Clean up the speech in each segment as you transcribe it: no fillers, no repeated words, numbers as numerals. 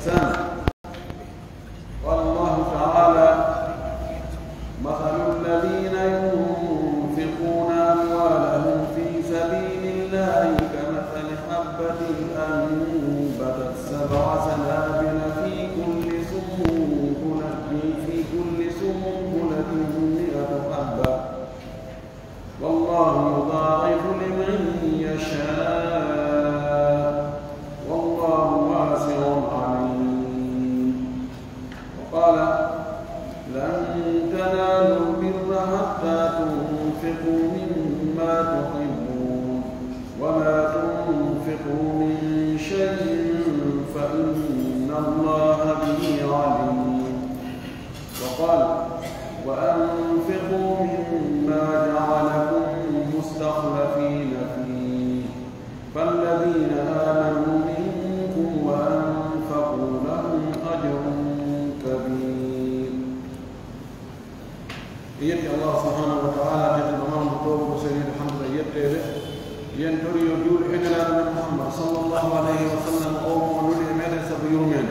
والإحسان. قال الله تعالى: مثل الذين ينفقون أموالهم في سبيل الله كمثل حبة أنبتت 7 سنابل في كل سنبلة 100 حبة والله يضاعف لمن يشاء والله واسع عليم. وقال: لن تنالوا البر حتى تنفقوا مما تحبون وما تنفقوا من شيء فإن الله به عليم. وقال: وأنفقوا مما جعلكم مستخلفين فيه فالذين آمنوا منكم وأنفقوا لهم أجر كبير. يدي الله سبحانه وتعالى جل وعلا بطوله سيد الحمد لله ينتري يجول إلى محمد صلى الله عليه وسلم أو مولود من سبيرمين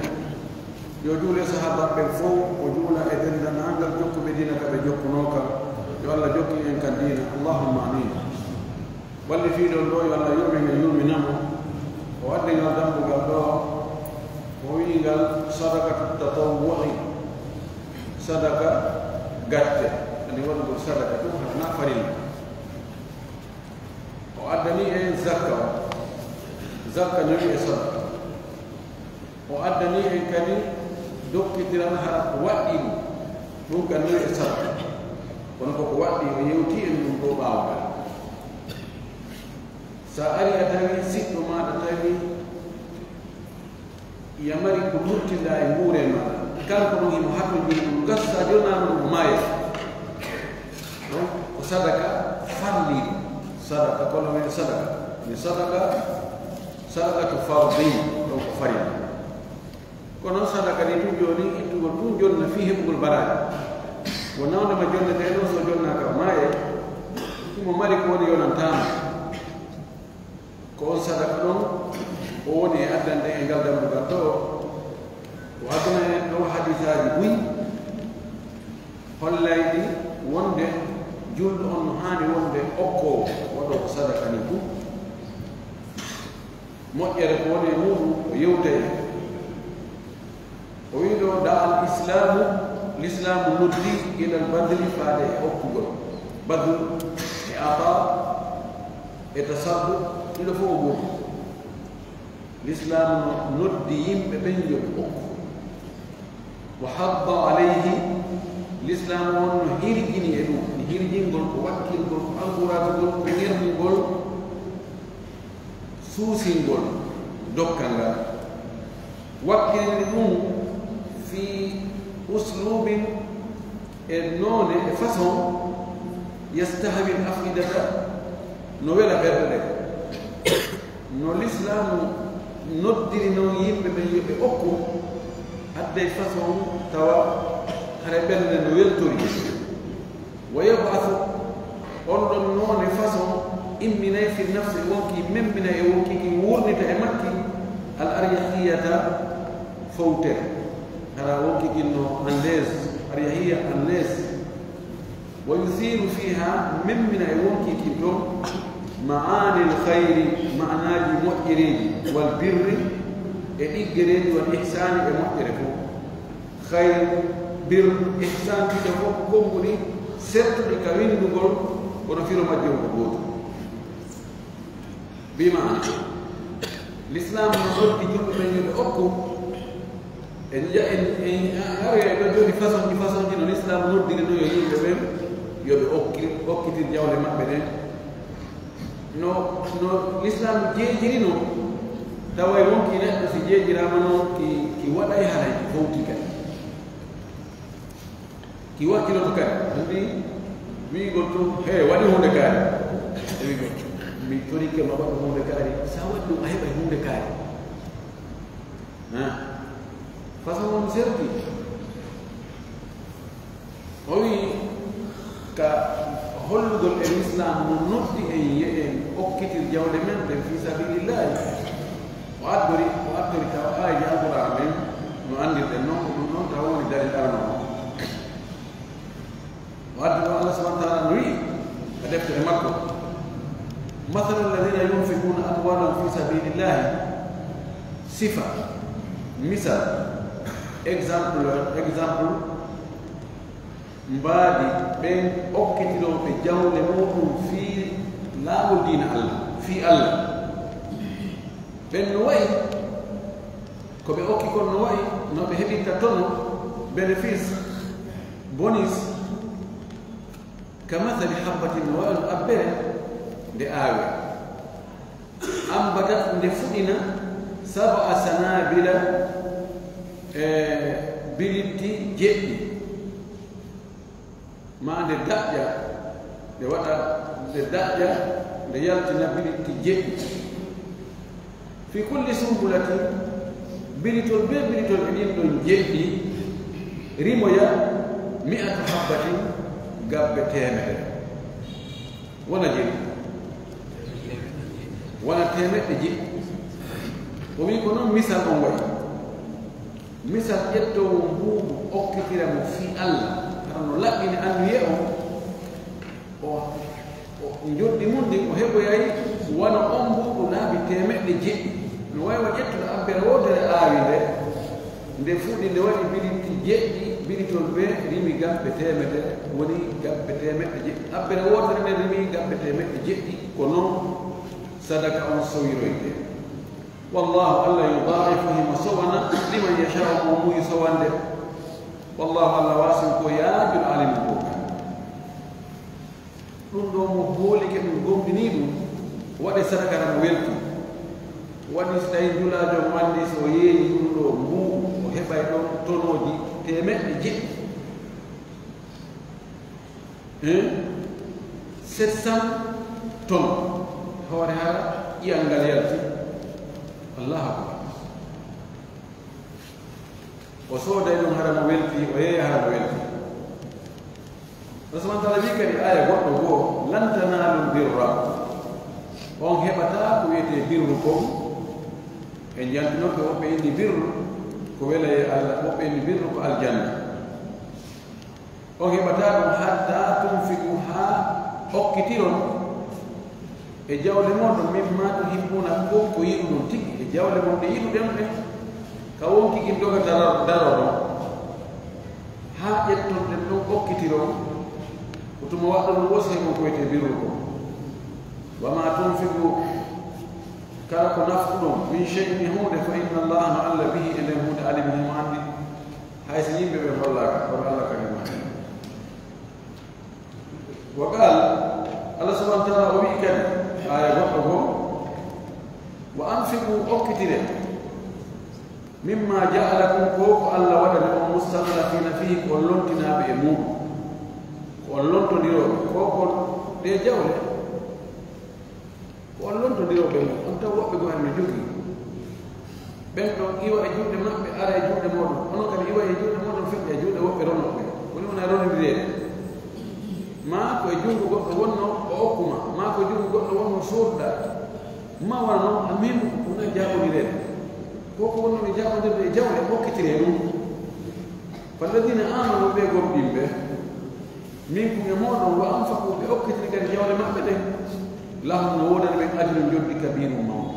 يجول صحابة بالفوق وجول إذن نانجل جوك بدينك بجوك نوكا يولا جوك إن كان دينا اللهم آمين. واللي في دولو يولا يوم نمو وأدنى الذنب قالوا ويقال صدقة التطوع صدقة قتل اللي ولد صدقة نفرين وأدنى زكاة نبي صدقة وأدنى كني دوك تلانها وادين ممكن نبي صدقة ونكو وادين يوتي من بوباوكا سأري أتاني ست ما أتاني يمري كتوت لا يمور ما كان كنوه محمد بن قصة جنا من ماي وصدقة فضلي صدقة كل من صدقة فرضي أو فريضة كنا صدقة لتوجوني تقول فيه بقول براج ونحن ما جونا تلوس وجونا كماي ثم مالك ودي يونا تام كون صدقة وني أدنى إنجال دم بقطو وأدنى لو حديث هذا بوي هلايدي وندى جل أن هاني وندى أكو ودو صدقة نيكو مؤير كوني مورو ويوتي ويدو دا الإسلام ندي إلى البذل فادي أكو بذل إعطاء يتصدق إلى فوق الإسلام ندي بين أكو وحض عليه الإسلام ونهيرجني إلو نهيرجين قل وكيل قل أنقرات قل ونيرمي قل سوسين قل دوكان وكيل لهم في أسلوب النون فصل يستهوي الأفئدة نويلا بردك نو الإسلام ندري نو يم بين أكو أدي فصل توا هربنا نويل توري ويبعث أرض النون فصل إمنا في النفس وكي من يوكي ورنت أمكي الأريحية فوتر هذا وكي إنه أنليز أريحية أنليز ويثير فيها من يوكي كنتم معاني الخير معنى المؤجرين والبر الإجرين والإحسان المؤجرين خير بر إحسان كده فوق كومبوني سرت لكوين نقول ونفير مجيء وقود بمعنى الإسلام نقول كجيب من يدعوكم إن أرجع يقول فصل جنو الإسلام نقول دينه يجيب بهم يدعوك ترجعوا لما بدين no l'Islam jejirino taway wonki neɗɗo si jejirama noon ki waɗay haraji fowti kadi ki wakkiloto kadi andi wigol to he waɗi hunde kaari wigo mi torike ma waɗa hunde kaari sa waɗi ɗum a heɓay hunde kaari façon on serti o wi ka hollugol e l'islam no noddi en okkitir jawle men ɗen fi sabilillahi o addori taw aaji alqur'an men sifa misal exemple mbaadi ɓen okkitiɗoɓe jawle muɗum fii laawol diina Allah fii Allah ɓen no wayi ko ɓe okki kon no wayi no ɓe heɓinta tono bénéfice bonus ka mathali habbatin no wayi no abbere nde aawe ambatat nde fuɗina sab'a sanabila bilitti jeɗɗi ma nde daƴƴa nde waɗa nde daƴƴa nde yaltina bilitti jeɗɗi fi kulli sumbulatin bilitol be bilitol e ɗin ɗon jeɗɗi rimoya mi'atu habbatin gabbe temedere wona jeɗɗi wona temeɗɗe jeɗɗi o wi ko noon misal on wayi misal ƴettowo mbuubu okkitira mo fi Allah no laɓɓini anduye o joddi mum ndi o heɓoyay wona on mbuuɗu laabi temeɗɗe jeɗɗi no wawi ƴettude abbere wodere aawi nde fuɗɗi nde waɗi bilitti jeɗɗi bilitol ɓe rimi gabbe temedere woni gabbe temeɗɗe jeɗɗi abbere wodere nde rimi gabbe temeɗɗe jeɗɗi ko noon sadaka on sowiroyte wallahu allah yudaifu himo sowana liman yashau mo muyi sowande wallahu allah wasin ko yaajul alimu ko ɗum ɗo mo hoolike ɗum gomɗini ɗum waɗe sadaka tan weltu waɗi so tawi julaajo mo anndi so yeeyi ɗum ɗo mbuu o heɓay ɗon tonoji temeɗɗe jeɗɗi 700 tonnes hoore haa ƴiyal ngal yalti allahu akbar o sooday ɗum hara mo welti o yeeya hara mo welti rasman taala wi kadi aya goɗɗo goo lan tanalu birra on heɓata ko wiyete birru kon en jantinoɓe woɓɓe indi birru ko wela e allah woɓɓe indi birru ko aljanna on heɓata ɗum hatta tunfiku ha okkitiron e jawle moɗon mimma to hibbuna ko ko yiɗu ɗum tigi e jawle mon ɗe yiɗuɗen ɓe ka wonki gin doga daro ɗon ha ƴettonɗen ɗon okkitiron ko tuma waɗɗon wosi mo koyte birru ko wama tunfiku kala ko nafku ɗon min cheyin e hunde fa inna allaha no allah bihi e nden hunde alimi himo anndi hay so yimɓe ɓe hollaka kono allah kadi ma wa qal allah subahana taala o wii kadi aya goɗɗo goo wa anfiku okkitire mimma jaalakum ko ko allah waɗani on mustahilafina fihi ko on lontinaɓe e muɗum ko on lontondiroɓe ko ko ɗe jawle ko on lontondiroɓe mum on taw woɓɓe go hande jogii ɓen ɗon iwa e juuɗe maɓɓe ara e juuɗe moɗon onon kadi iwa e juuɗe moɗon feƴƴa e juuɗe woɓɓe ronoɓe woni wona ronodireede ma ko e junngo goɗɗo wonno o okkuma ma ko e junngo goɗɗo wonno soorɗa ma wona noon a min wona jaɓodireede koko wonno ɓe jaɓodirde e jawle okkitire ɗum falladina amanu ɓe gomɗinɓe min kuge moɗon wa anfaku ɓe okkitiri kadi jawle maɓɓe ɗen lahum no wodani ɓen ajrum joddi kabirum mawɗo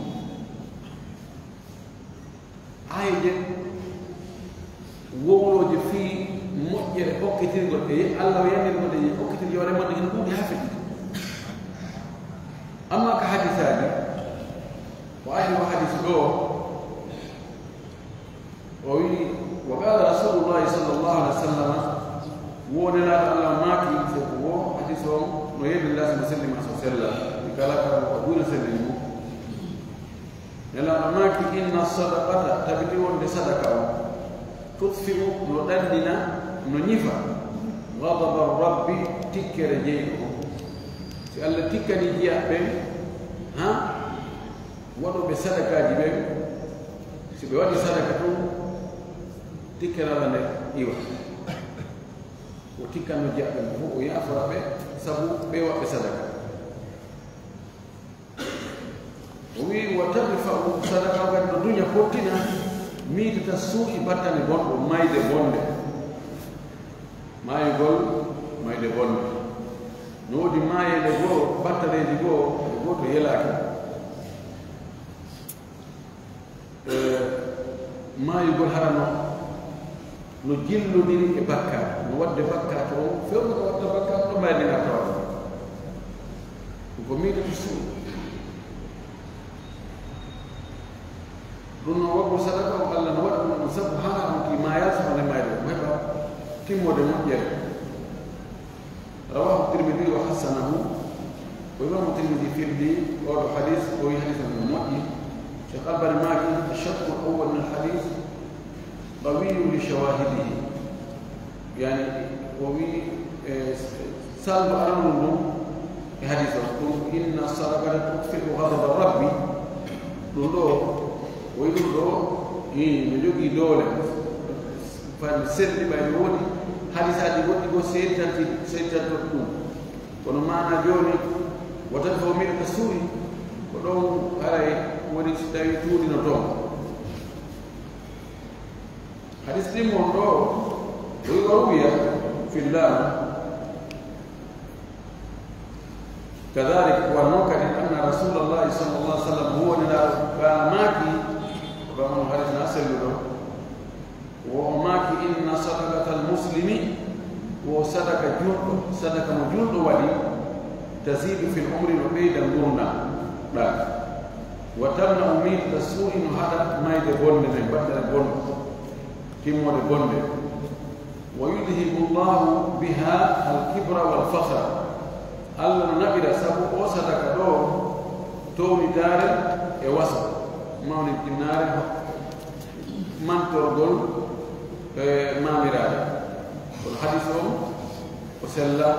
ayje wowloje fii moƴƴere okkitirgol e allah o yandirgode e okkitir jawle maɓɓe hino ɗuuɗi haa feɗɗi amma ko hadisaji o adi o hadis ɗo o wi wa qala rasulullahi sallllahu alih wa sallam wonelaɗo allah maaki so ko wo hadis o no yedillah simo sellima so sella i kala kala ko duuna sellini mum nelaɗo maaki inna sadaqata tabiti wonde sadaka o tutfi'u no ɗanndina no ñifa gadaba rabbi tikkere jeyɗo o si allah tikkani jiyaɓe ɓen ha waɗoɓe sadakaji ɓen si ɓe waɗi sadaka tun tikkere allah nde iwa o tikkanno jiyaɓe ɓen fof o yafora ɓe sabu ɓe waɓɓe sadaka o wi wa tadfa'u sadaka o kadi no duña pottina miitata suu'i battane bonɗo mayde bonde maayugol mayde bonde no woodi maayede goo battaneji goo e gooto yelaaki maayugol harano no jillodiri e bakkat no wadde bakkat o fewno ko wadda bakkat ɗo maydina tawa ko miiɗati suu ɗum noon waggol sadaka o Allah no waɗa ɗum sabu haa on ki mayasone mayde ko heɓa timmode moƴƴere rawahu tirmidi wa hasanahu ko imamu tirmidi firdi oɗo hadis o wi hadis no moƴƴi cheikh albani maki الشق الأول من الحديث قوي لشواهده يعني قوي سالب أرمونه حديث إن الصدقة تطفئ غضب الرب لولو ويلولو نجوكي دولة فالسر بينوني حديث هذه قلت سيدة تطلون kono mana joni watan fo min ko suuri ko ɗon haray woni si tawi tuuɗino toon hadis ɗimmon ɗo ويروي في الله كذلك ونوكد أن رسول الله صلى الله عليه وسلم هو ماكي ومن حديث ناصر له وماكي إن صدقة المسلم وصدقة جند صدقة جند ولي تزيد في العمر وبيد الغرنا لا وتمنع من السوء هذا ما يدبون من بدل الغرن كم ودبون ويذهب الله بها الكبر والفخر الله نبي سبو وصدق دو تومي دار وصل مولى النار من ترغل ما مراد والحديث وسلا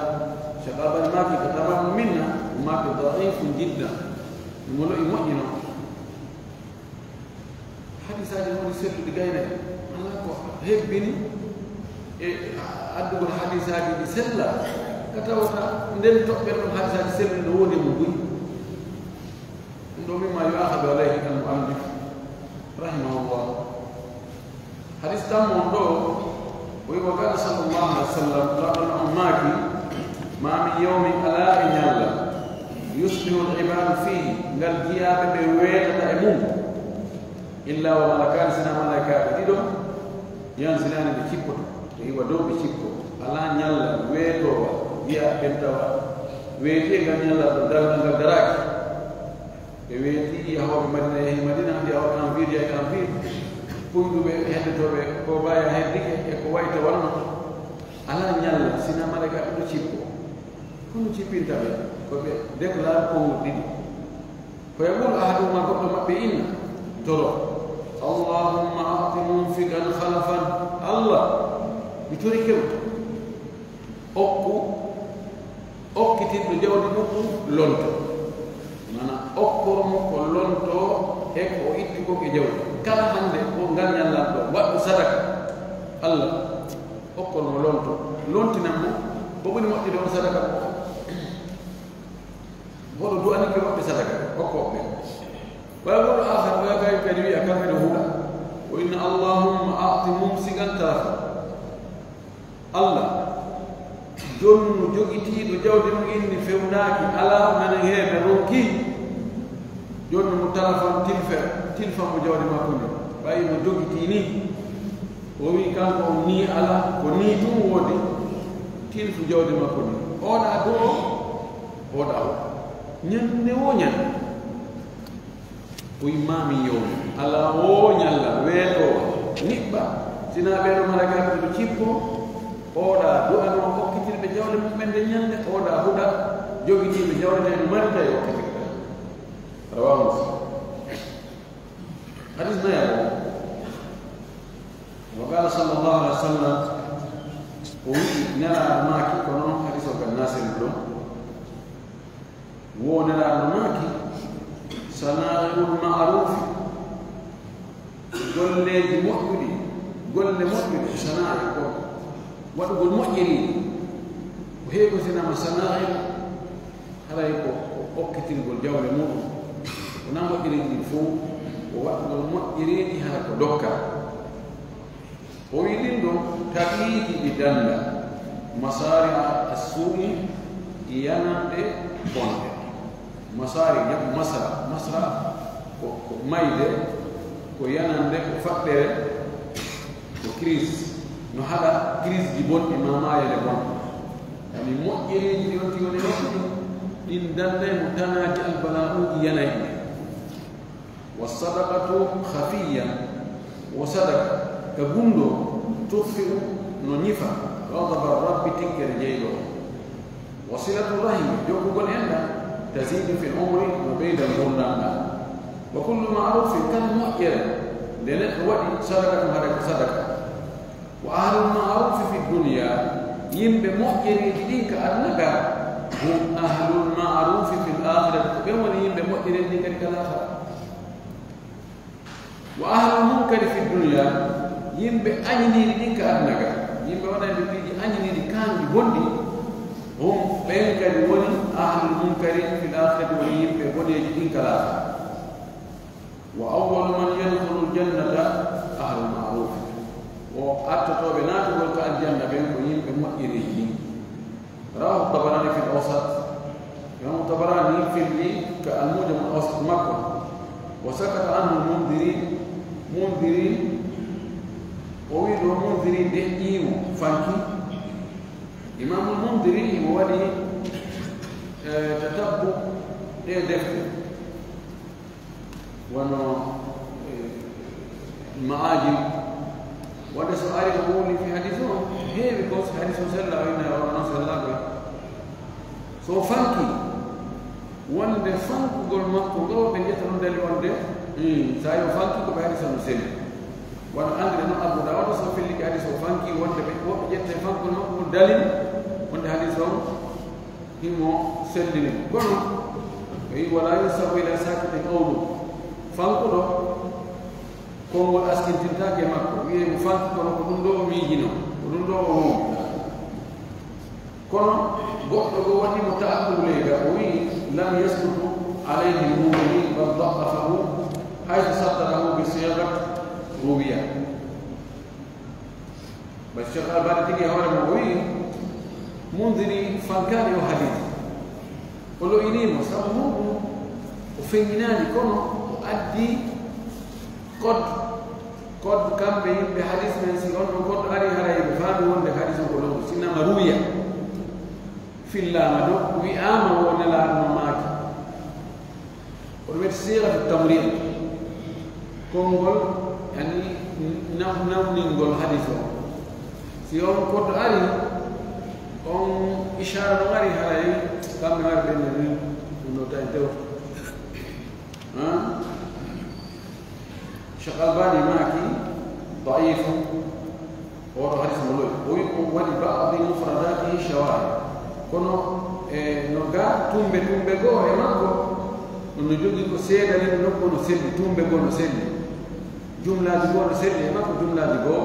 شباب ما في تمام منا وما في ضعيف جدا الملوء مؤمن حديث هذا هو السر دغاينا الله هبني أدب الحديث هذه بسلا كتوتا ندم تقبل الحديث هذه سر هو نموي إنه مما يؤخذ عليه المؤلف رحمه الله حديث تام منذ وقال صلى الله عليه وسلم قال أماك ما من يوم ألا إن يلا يصبح العباد فيه قال جياب بويل دائمون إلا وملكان سنا ملكات ديدو ينزلان بكيبوت iwa do be cikko ala nyalla weto biya bentawa weti ga nyalla do dal daraki e weti ya hawa madina dia hawa kan vidia kan vi pundu be hedde to be ko baya hedike e ko wayta walno ala nyalla sina malaka do cikko kunu cipinta be ko be deklar ko didi ko yamul ahadu ma ko mabbe inna toro allahumma a'ti munfiqan khalafan allah bitori kewto okkitinɗo jawdi ɗum lonto mana okkoromo ko lonto e ko itti ko e jawdi kala hande ko ngal ñallan ɗo waɗɗo sadaka allah okkoromo lonto lontinanmo ko ɓuri moƴƴude on sadaka boɗo du'anike woɓɓe sadaka okkoɓe wala goɗɗo ahar wayagawi kadi wiya kamɓe ɗo huuɗa o inna allahumma a'ti mumsikan tarafa Allah jonnu jogitiiɗo jawdi ɗum inni fewnaaki ala nana heeɓe ronki jonnu mo talafan tilfa mo jawdi makko ndi ɓayi mo jogitii ni o wi kanko on ni ala ko ni tum woodi tilfu jawdi makko ndi oɗa do oɗa o ñande wo ñande o yimmami yowmi ala o ñalla weetoo niɓɓa sina ɓeeɗo malakaɓe ɗo cippo oɗa du'ano hokkitirɓe jawle mumen nde ñande oɗa huɗa jogitiɓe jawle ɗe marita e hokkitirɗe rawahu muslim hadis nayabo wa qala sallallahu alaihi wa sallam o wiɗi nelaɗo maaki ko noon hadis o kad nasiri ɗo wo nelaɗo maaki sana'ul ma'rufi golleji moƴƴuɗi golle moƴƴuɗi sana'i ko waɗugol moƴƴiri ko heeɓo sinama sana'i haray ko okkitirgol jawle muɗum wona moƴƴiriɗi fof ko waɗugol moƴƴiriɗi hara ko dokka o wi ɗin ɗon taqiiji ɗi danda masari assu'i yanande bonde masari jaɓu masra ko mayde ko yanande ko faɗɗere ko crise no haɗa crise ji bonɗi mamayele bonɗo yani moƴƴereji ɗi on tiwone ɗoɗi ɗin danday mo tanaji albala'uji yanayi ɓe wa sadaqatu khafiya wo sadaka ka gundo tufi'u no ñifa ghadaba rabbi tinkere jeyɗo wa silatu rahimi jokkugol enɗa tazidu fi l'umri no ɓeyda gurdanga wa kullu ma'rufin kala moƴƴere nde neɗɗo waɗi sadaka tum haɗa ko sadaka wa ahlul ma'rufi fi dunya yimɓe moƴƴereji ɗin ka annaga hum ahlul ma'rufi fi l'akhirati ko ɓe woni yimɓe moƴƴereji ɗin kadi kala akhira wa ahlul munkari fi dunya yimɓe añiniɗi ɗin ka annaga yimɓe waɗande piiji añiniɗi kanɗi bonɗi hum ɓen kadi woni ahlul munkari fi l'akhirati woni yimɓe boɗeji ɗin kala akhira wa awwalu man yadkhulu ljannata ahlul ma'ruf o attotoɓe naatugol ka aljanna ɓen ko yimɓe moƴƴereji ɗin rawahu tabarani fi l'awsat imam tabarani filli ka almujam al-awsat makko wa sakata anhu mundiri o wi ɗo mundiri deƴƴimo fanki imamul mundiri imo waɗi tatabbu ɗe defte wono maajim wadde so ari o woni fi hadis o heewi ko so hadis o sella o ina wano sellaɓe so fanki wonde fankugol makko ngo ɓe ƴetta ɗum dali wonde sa yo fanki ko ɓe hadis o no selli wono andre noon Abu Dawud so felliki hadis o fanki wonde ɓe woɓe ƴette fankugol makko dalil wonde hadis o himo sellini kono o wi wala yusabu ila sakiti qawlu fankuɗo konngol askintintake makko wiye mo fanki kono ko ɗum ɗo o miijino ko ɗum ɗo o won kono goɗɗo go waɗimo ta'aqquleyga o wii lam yasbutu alayhi lmuminin bal da'afahu hayso saddarahu bi sigat ruwiya ba cheikh albani tigi hoore mo o wii mundiri fankani o hadis o loyinimo sabu muɗum o feññinaani kono o addi code kamɓe yimɓe hadis men si on ɗo goɗɗo ari hara yimɓe faami wonde hadis o ko lowru sinnama ruwiya fillama ɗo wi'ama wo nelaɗo maaki oɗo wiyete siratu tamrin konngol yani nawningol hadis o si on goɗɗo ari on ishara ɗo ari haray kamɓe wari ɓenne ni ɗum ɗo tawi tewto Cheikh Albani maaki daifu oɗo hadis mo loy o wi o waɗi ba'di mufradatihi shawahid kono no ga tumbe goo e makko no jogii ko seedani nokku no selli tumbe goo no selli jumlaji goo no selli e makko jumlaji goo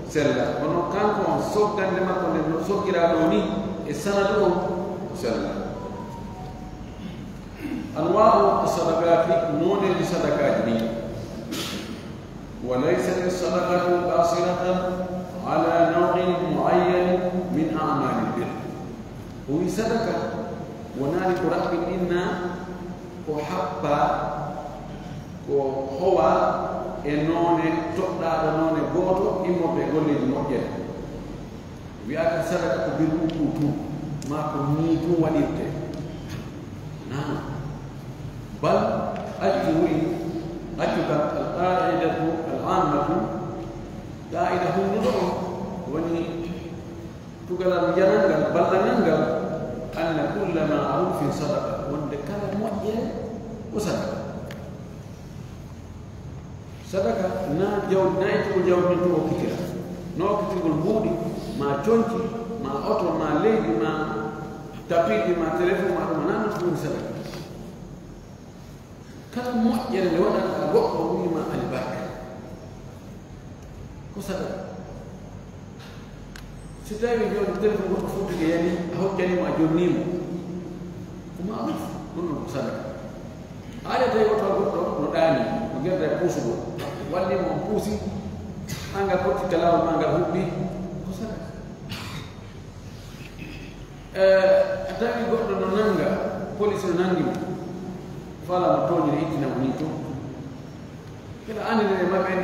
sella kono kanko on soggande makko nde no soggira ɗo ni e sanadu on o sella anwa'u sadaqati noneji sadakaji ɗi وليست الصدقة قاصرة على نوع معين من أعمال البر وهي صدقة ونالك رب إنا وحبا وهو إنون تقدر نون غوتو إمو بيقولي الموجة ويأكل صدقة بالوقوتو ما كنيتو وليته نعم بل أجوي القاعدة العامة قاعدة النظام وني تقول الجنانجل بلنانجل أن كل معروف صدقة وند كان موجه وصدقة صدقة نا يتو جود نتو كتير نو كتير البودي ما جونتي ما أوتو ما ليدي ما تابيدي ما تلفون ما رمانان تكون صدقة kala moƴƴere nde waɗata ka goɗɗo wiyima albarka ko sadaka si tawi joni téléphone goɗɗo fuutude yani a hoccanimo a jonnimo ko maruf ɗum ɗon ko sadaka aɗa tawi goto goɗɗo no ɗaani no guerda e puusugo wallimo on puusi angal hottita lawol ma ngal huɓɓi ko sadaka a tawi goɗɗo no nanga police no nangimo fala mo toñire ittina mo ni to kila ani ne ma ben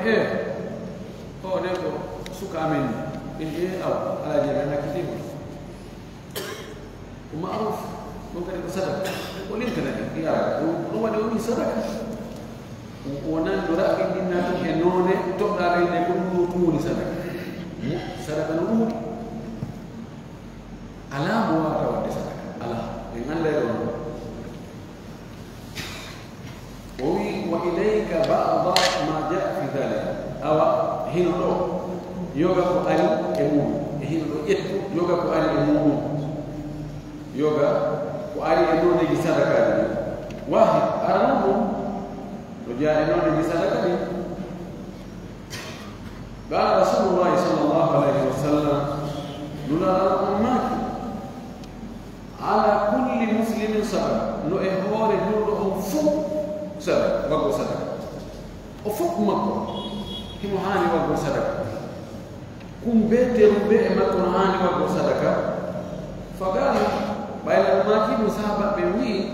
o ne ko suka amen aw ala jere na kitibu ومعروف ممكن يكون صدقه ولين كده يا هو ده هو صدقه ونان دراك دينا تنونه تبدا ري كل طول صدقه صدقه نور على هو ده صدقه على من لا يرون وإليك بعض ما جاء في ذلك أو هنا يوغا قال إمون هنا يوغا قال إمون yoga ko ari e non di sadaka ni wahi aramo to ja e non di sadaka ni ba rasulullah sallallahu alaihi wasallam nuna al-ummat ala kulli muslimin sadaka no e hore nudo on fu sadaka wago sadaka o fu makko himo hani wago sadaka kumbete rumbe e makko hani wago sadaka fagala baila maki musahaba bewi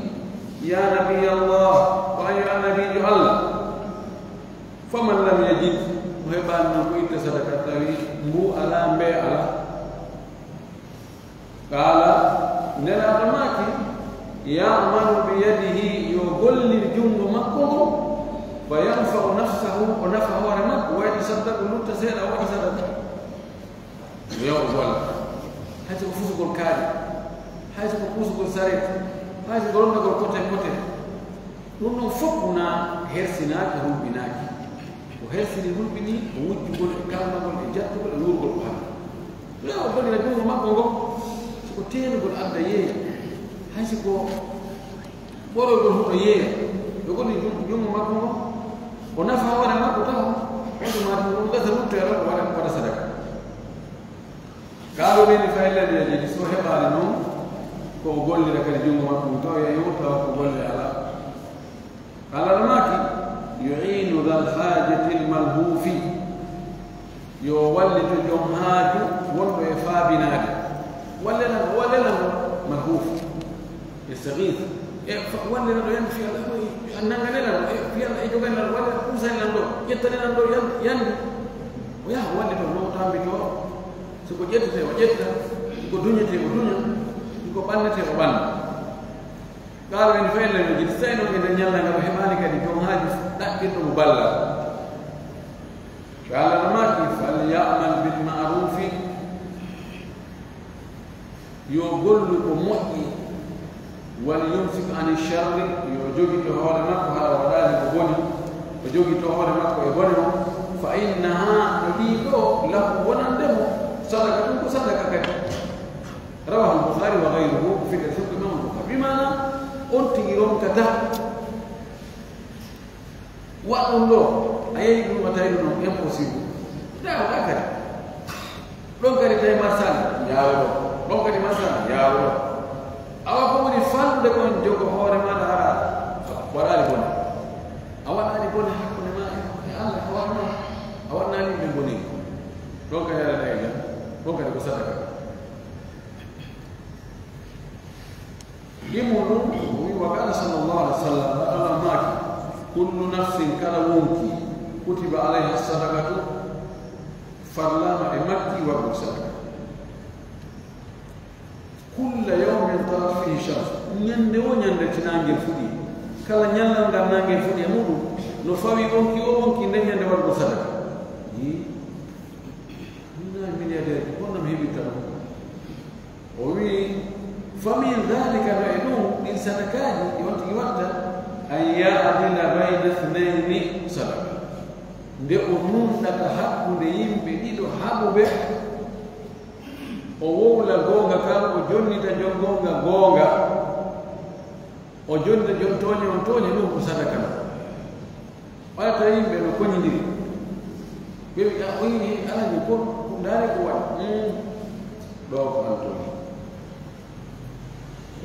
ya nabi Allah wa ya nabi Allah faman lam yajid muhibban muita sadaqat tawi mu ala be ala qala nala maki ya amalu bi yadihi yughalli jundu makko wa yanfa'u nafsahu wa nafahu wa makko wa yasaddaqu lutasira wa yasaddaqu ya wala hata kufuzu kwa kadi haji ko kusu ko saret haji goronda go kote non fokuna hersinaki hulbinaki ko hersini hulbini o wujju gol kalma gol e jattu gol nur gol ha la gol la dum makko go ko tenu gol adda ye haji ko boro gol hudo ye do gol ni dum makko go o nafa wala makko taw ko ma dum ga taru tero wala sadaka galo ni fayla de di so hebale non ko golli rek ni jungo makko to ya yuta ko golli ala maki yu'inu dhal hajati al malhufi yo walli to jom haaju wonbe faabinaade wala malhuf yastaghith wala do yan fi annanga nela fi al joganal wala kusal lando yettane lando yan ya wala to no tambi to so ko jette o jetta ko dunyete o dunya ko bannete o banna qala en fa'ala mi jid sayno en nyalla ngam hebani kadi ko haji dabbito mo balla qala maki fal ya'mal bil ma'ruf yo gollu ko moƴƴi wal yumsik an sharri yo jogi to hoore makko hala wadani ko boni o jogi to hoore makko e boni mo fa innaha ɗiɗo lahu wonandemo sadaka ɗum ko sadaka kadi رواه البخاري وغيره في الفقه الإمام البخاري بمعنى أنت يوم كذا وأقول له أي يوم تايلون impossible لا هكذا لو كان يتاي مرسال يا الله لو كان مرسال يا الله أو كم يفعل دكون جوك هور ما دارا ولا لبون أو أنا لبون حكون ما يا الله هورنا أو أنا لبوني لو كان يلا تايلا لو كان يكسرك يمون وقال صلى الله عليه وسلم أنا معك كل نفس كروونك كتب عليها الصدقة فرلام مكي وبرسالة كل يوم طلع فيه شمس نندو نندتنانجل فدي كلا نيالا نانجل فدي مودو نفاوي وونكي وونكي نندو وبرسالة من الملياردير كنا مهيبتا ومن فمن ذلك بعلوم إنسان كان يوانتي وقتا أن يعدل بين اثنين صدقة nde o numɗata hakkunde yimɓe ɗiɗo haɓuɓe o wowla goonga kan o jonnita jon goonga goonga o jonnita jon tooñe on tooñe ɗum ko sadaka no ɓayata yimɓe no koñidiri ɓe wiya o yini alani ko ndaare ko waɗi ɗo ko an tooñi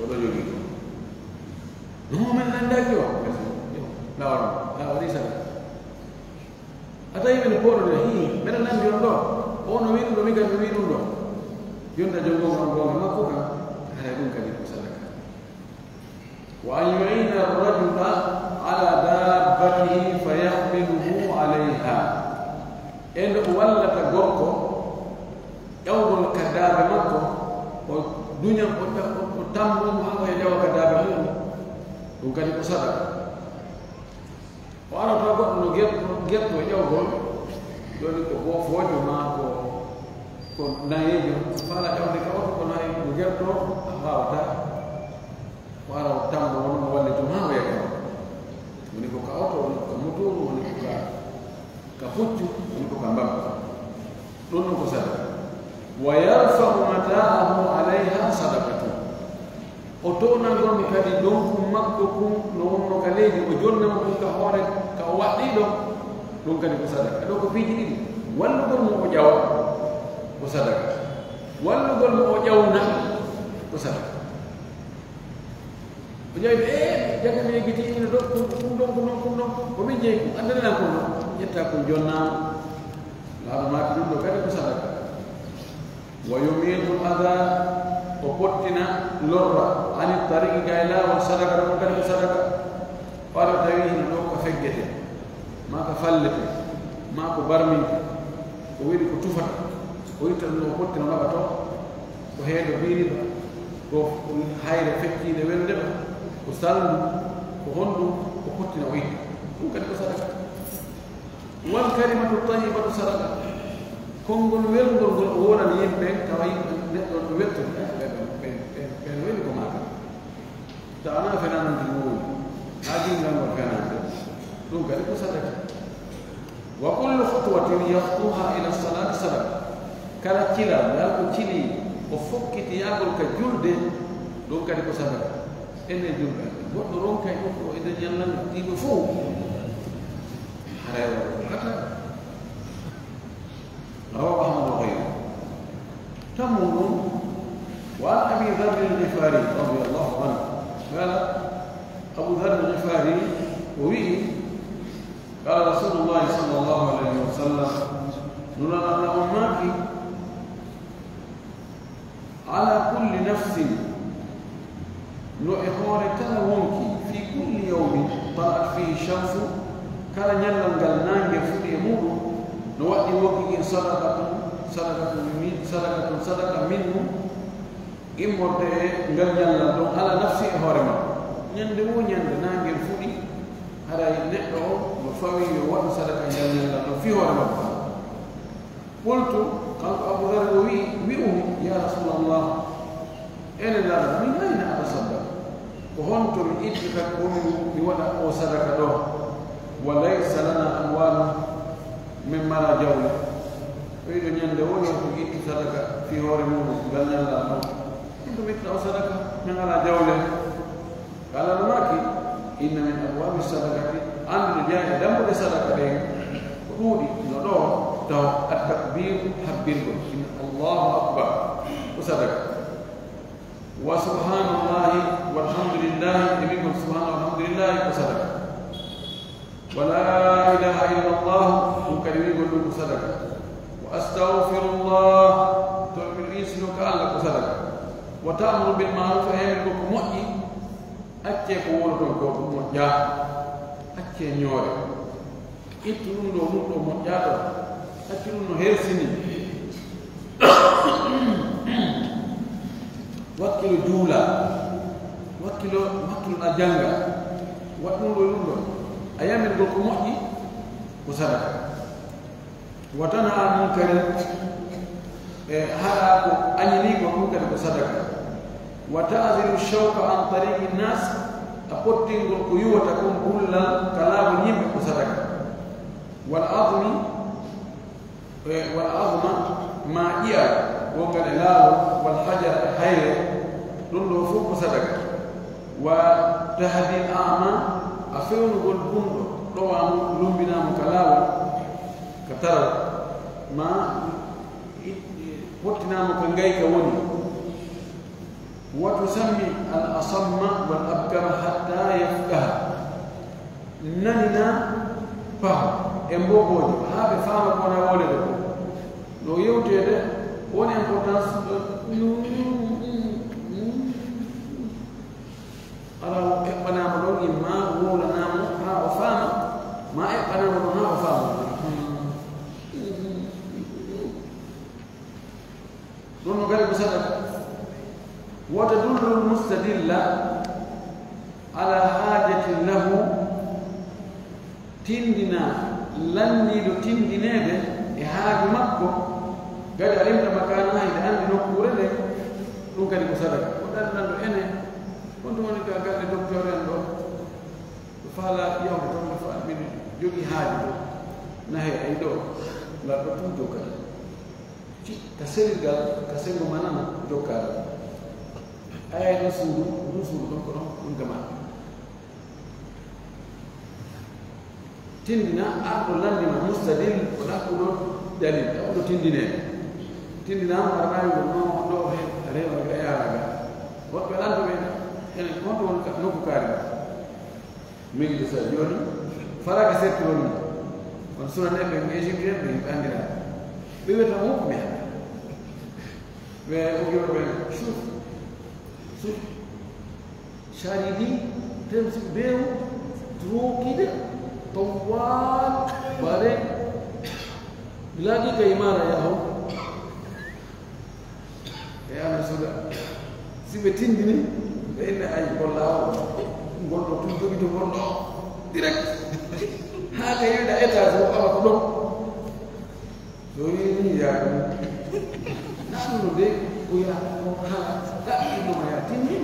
oɗo jogii ɗum no men nanndaki o lawol a waɗi sadaka ata yimɓe no pooɗo de mbeɗa nanndi on ɗo o no wi ɗum ɗo mi kadi mi wi ɗum ɗo jonta jongonga on gonga makko kam hay ɗum kadi ko sadaka wa an yu'ina arrajula ala dabbatihi fa yahmiluhu عليها إن ولت غرقو يوم الكذاب مكو ودنيا وتمر ما يجوا كذاب منه وكان يصدق وأنا تقول إنه جت ويجوا يقول كو فوج ما كو نايم فلا يوم كو كو نايم جت هذا وأنا تمر ولت ما يجوا ونيكو كأوتو ونيكو كموتور ونيكو كفوتو ونيكو كمباب لونه كسر ويرفع متاعه عليها صدقته أتونا قوم كذي دونكم مكتوكم نوم كليه وجولنا مكتوك كهورة كواديدو دون كذي كسر لو كفيجي ولا قوم مجاو كسر ولا قوم مجاونا كسر Jadi jangan lagi ini dok kundong pemijai ada dalam kundong kita kunjona lalu mati dulu kan itu sadar wa yumitul adha opotina lorra ani tarik gaila wa sadaka kan itu sadaka para tawi dok kafegete maka fallete maka barmi ko wiri ko tufata ko yital no opotina mabato ko heedo biri ko hayre fekkide welde وسلم وهندو وقتنا وين ممكن تصدق والكلمة الطيبة صدقة كونغول ويلغول غورا يبين كواي نتو ويتو بين ويلكم هذا تعالى فنان الجمهور هذه من فنان ممكن تصدق وكل خطوة يخطوها إلى الصلاة صدقة كلا كلا لا كتلي وفكت ياكل كجلد ممكن تصدق ene julbe goddo ronka ko e de yalla tigo fu harayo kata rawahu ahmad wa ghayru tamurun wa abi dharr al-ghifari radiyallahu anhu qala abu dharr al-ghifari wi qala rasulullah sallallahu alaihi wasallam nurana ummati ala kulli nafsin لو إخواني كان وونكي في كل يوم طلعت فيه الشمس كان ينلم قال نانجي فيه يمور نوأي وكي صدقة منه إمور قال ينلم على نفسي إخواني يندمو نانجي فيه هذا ينقعه وفاوي يوأي صدقة ينلم فيه هورما قلت قال أبو ذر ويؤمن يا رسول الله أين لا من أين أتصدق وهنتم إتفقون بوضع أو صدقة له وليس لنا أموال مما لا جولة وإذا يندون يقول صدقة في هورمون قال لا أنتم إتفقوا صدقة من لا جولة قال الماكي إن من أبواب الصدقة أن رجاء دم لصدقة قولي نضوه التكبير حبيركم إن الله أكبر وصدقة وسبحان الله والحمد لله يمين سبحان والحمد لله وصدق ولا إله إلا الله وكلمه يقول صدق وأستغفر الله تؤمن إنسانك الله وصدق وتأمر بالمعروف وينهى عن المنكر أتى قولكم مجا أتى نيور إتلون لهم مجا أتلون هيرسني wakilu jula wakilu ajanga wakilu lundo ayamin go ko moji ko sadaka watana al munkar hara ko anyini ko munkar ko sadaka wata'zilu shawqa an tariqi an-nas apotingo ko yuwata ko bulla kalabu nyimbe ko sadaka wal azma ma iya wonga lawo wal hajar hayr dundo fu ko sadaka wa tahdil a'ma afewnu gol bundo do wa lumbina mo kalawo katara ma potina mo ko ngay ka woni wa tusammi al asamma wal abkam hatta yafqaha nanina pa embogoji habe fama ko na wole do no yewtede woni importance ala ke bana mo do ma wala na mo ha o fama ma e bana mo ha o fama نون غير بصدق وتدل المستدل على حاجة له تندنا لندي دو تندنيبه حاجة مكو قد علمت مكانها إذا عندي نقول لك نون غير بصدق ودلنا له إنه كنت ماني قال دكتور عنده فلا يوم تقول فأمين جوجي حاجة نهي أيدو لا تقول دوكا تسير قال تسير mana دوكا أي نسول دكتور نجمع تندنا أقول لنا مستدل ولا أقول دليل أقول تندنا أنا يقول ما هو هذا هو يا وقت لا تبين يعني ما هو نوك كاري ميل سجوني فرق سيرتوني ونسونا نبي يجيب جنبي عندنا بيبقى مقنع ويقول شوف شاريدي تمسك بيو تروح كده طوال بعدين بلاقي كيمارا يا هو يا أنا سودا سيبتين دني لأن أي والله ngoldo tun jogi to ngoldo direct haka yenda eta zo aba ko don so ni ya nanu de ko ya ko kala da ino ma ya tinni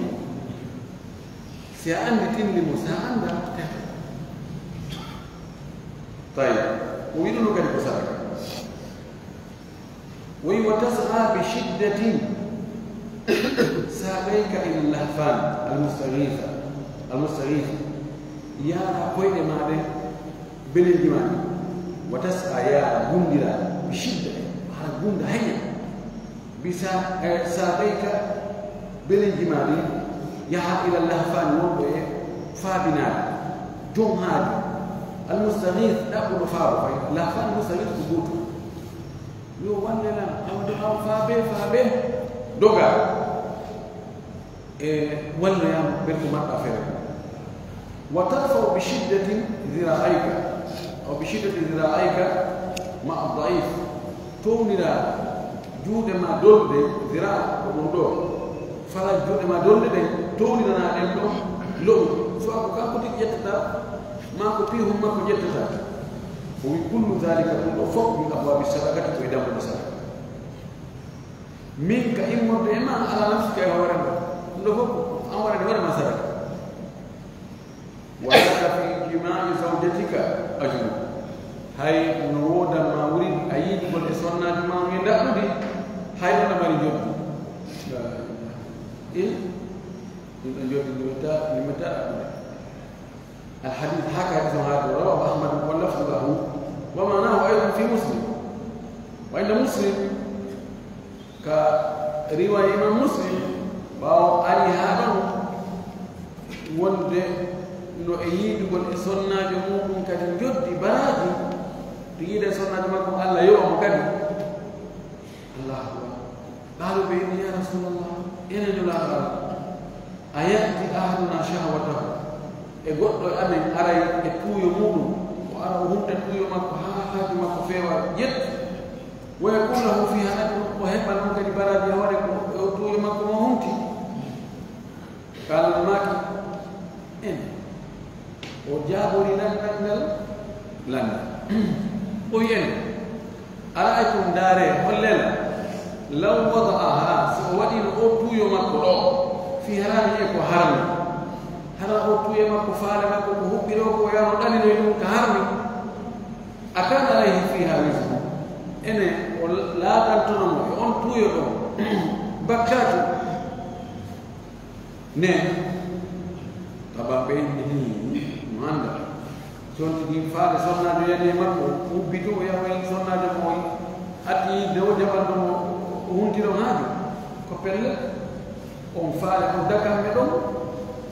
si andi tinni musa anda طيب ويدلو كان بسرعه وتسعى بشده سابيك الى اللهفان المستغيث يا كويد ماده بلجمان وتسعى يا غندرا بشده على غند هيا بسا سابيك بلجمان يا الى اللهفان وبه فابنا جم هذا المستغيث أقول فارو لا فان المستغيث بوت يو ولا لا أو فابه دوغا ولا يا بيركو ما تفعل وترفع بشدة ذراعيك أو بشدة ذراعيك مع الضعيف توننا جود ما دول ذراع ومدور فلا جود ما دول توننا نعلم لو سواء كان كنت يتدا ما كفيهم ما كجتتا وكل ذلك كله فوق من أبواب الصدقة وإدام الصدقة منك إما بما على نفسك يا ورد نفوق أمر الورد ما صدق ولك في جماع زوجتك أجر هاي نودا ما ورد أيد والإسوانا جماع من دأني هاي نما رجل إيه لمتى الحديث حكى هذا رواه أحمد واللفظ له ومعناه أيضا في مسلم وإن مسلم كرواية إمام مسلم باو علي هذا وند no eyidu gon e sonnajo mudum kadi joddi baraji tiida sonnajo makko Allah yo mo kadi Allahu qalu bi ya rasulullah ina dula ayati ahduna shahwatahu e goddo amen aray e tuyo mudum o ara o humta tuyo makko ha haaju makko fewa jet wa yakun lahu fiha ajrun wa hebal mo kadi baraji hawre ko o tuyo makko mo humti kala maki en o jaabori landa o yen ara'aytum dare hollela law wada'aha so wadino o tuyo makko do fi harami e ko harmi hara o tuyo makko faale makko ko hubbiro ko yaro dalino yum ka harmi akana alayhi fiha rizqu ene o laatal tono mo on tuyo do bakkatu ne tababe ni manda sonti di faale sonnaado yane makko ubbito o yahoy sonnaade moy atti dewo jabando mo huntiro haaju ko pelle on faale ko dakambe ɗon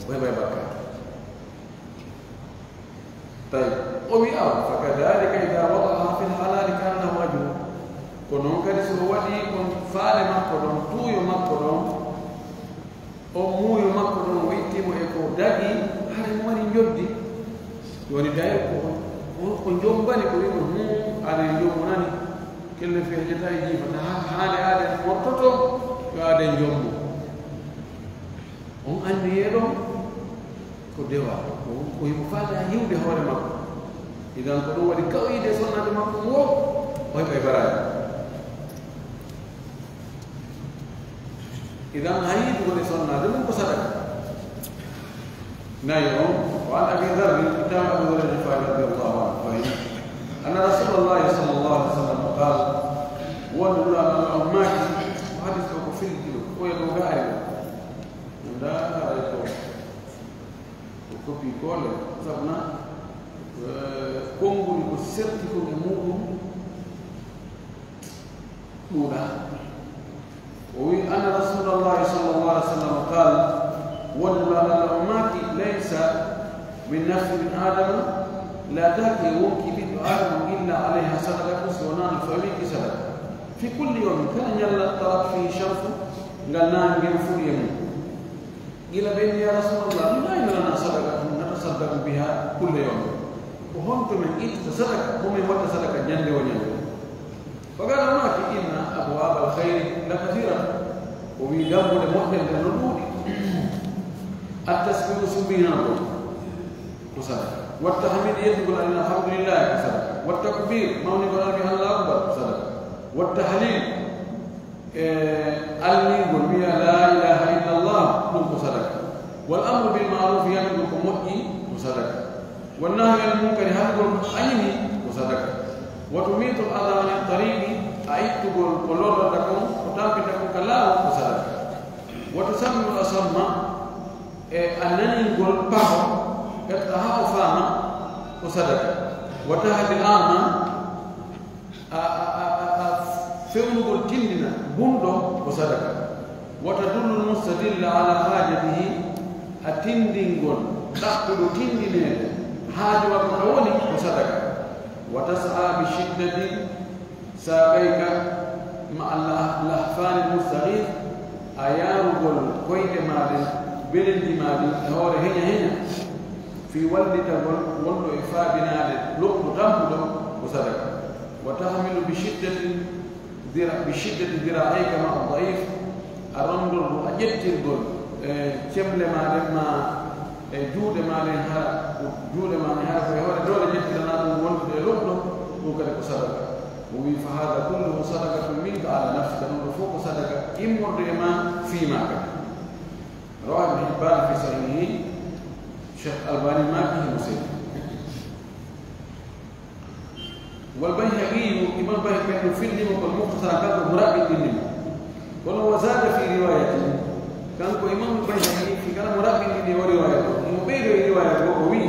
way bakka tay o wi aw fakadalika ida wadaha fi lhalali kaannahu ajru ko noon kadi so waɗi kon faale makko ɗon tuuyo makko ɗon o muuyo makko ɗon o ittimo e ko dagi hare mo wari joddi woni dayo ko jombani ko wimo aɗa jombunani kelle feejata e jiifata haade aade mortoto yo aade jombo on anndi yeeɗon ko dewa ko yimo faada hiwde hoore makko idan ko ɗum waɗi gawiide sonnade makko ngo o heɓa e baraade idan ha yiɗi woni sonnade ɗum ko sadaka nayi on وعن أبي ذر كتاب أبو ذر الغفاري رضي الله عنه أن رسول الله صلى الله عليه وسلم قال ولولا أن أماكي حدث في الجلو ويدو غائب لا رأيته وكوبي كولي سبنا كونغو يكسرتي كونغو موغو مولا وأن رسول الله صلى الله عليه وسلم قال ولولا أن أماكي ليس من نفس من آدم لا تأتي ومكي بنت آدم إلا عليها صدقة سونان فميك صدقة في كل يوم كان يلا طلب فيه شمس قال نام ينفر يمين إلى بين يا رسول الله من أين لنا صدقة نتصدق بها كل يوم وهم من إنت صدقة هم يمت صدقة جنب وجنب فقال هناك إن أبواب الخير لكثيرة وبيدام لمؤمن للنور التسبيح سبحانه صدقة والتحميد يقول أن الحمد لله صدقة والتكبير ما نقول أن الله أكبر صدقة والتحليل يقول بها لا إله إلا الله نقول صدقة والأمر بالمعروف يقول مؤي صدقة والنهي عن المنكر يقول أيني صدقة وتميت الأذى عن الطريق أي تقول قلوب لكم وتابتكم كلام صدقة وتسمي الأصم أنني نقول بحر كتها أفاما وصدقة وتهدي الآن فيقول تندنا بندو وصدقة وتدل المستدل على حاجته التندين تأكل تندين حاجة وكوني وصدقة وتسعى بشدة ساقيك مع الأحفان المستغيث أيام كويت مالي بلد مالي هو هنا في ولد ولد إفادنا لقم تنبض وصدقة وتحمل بشدة ذراعيك مع الضعيف الرمض أجدت الضل شمل ما لما جود ما لها جود ما لها فهو دولة جدت لنا ولد لقم وكذلك صدقة فهذا كله صدقة منك على نفسك فوق صدقة إمر ما فيما كان رواه ابن حبان في صحيحه الشيخ الألباني ما فيه مسلم والبيهقي إمام البيهقي في النمو والمختصر كان مرابط النمو ولو زاد في روايته كان إمام البيهقي في كان مرابط النمو وروايته وبين روايته وقوي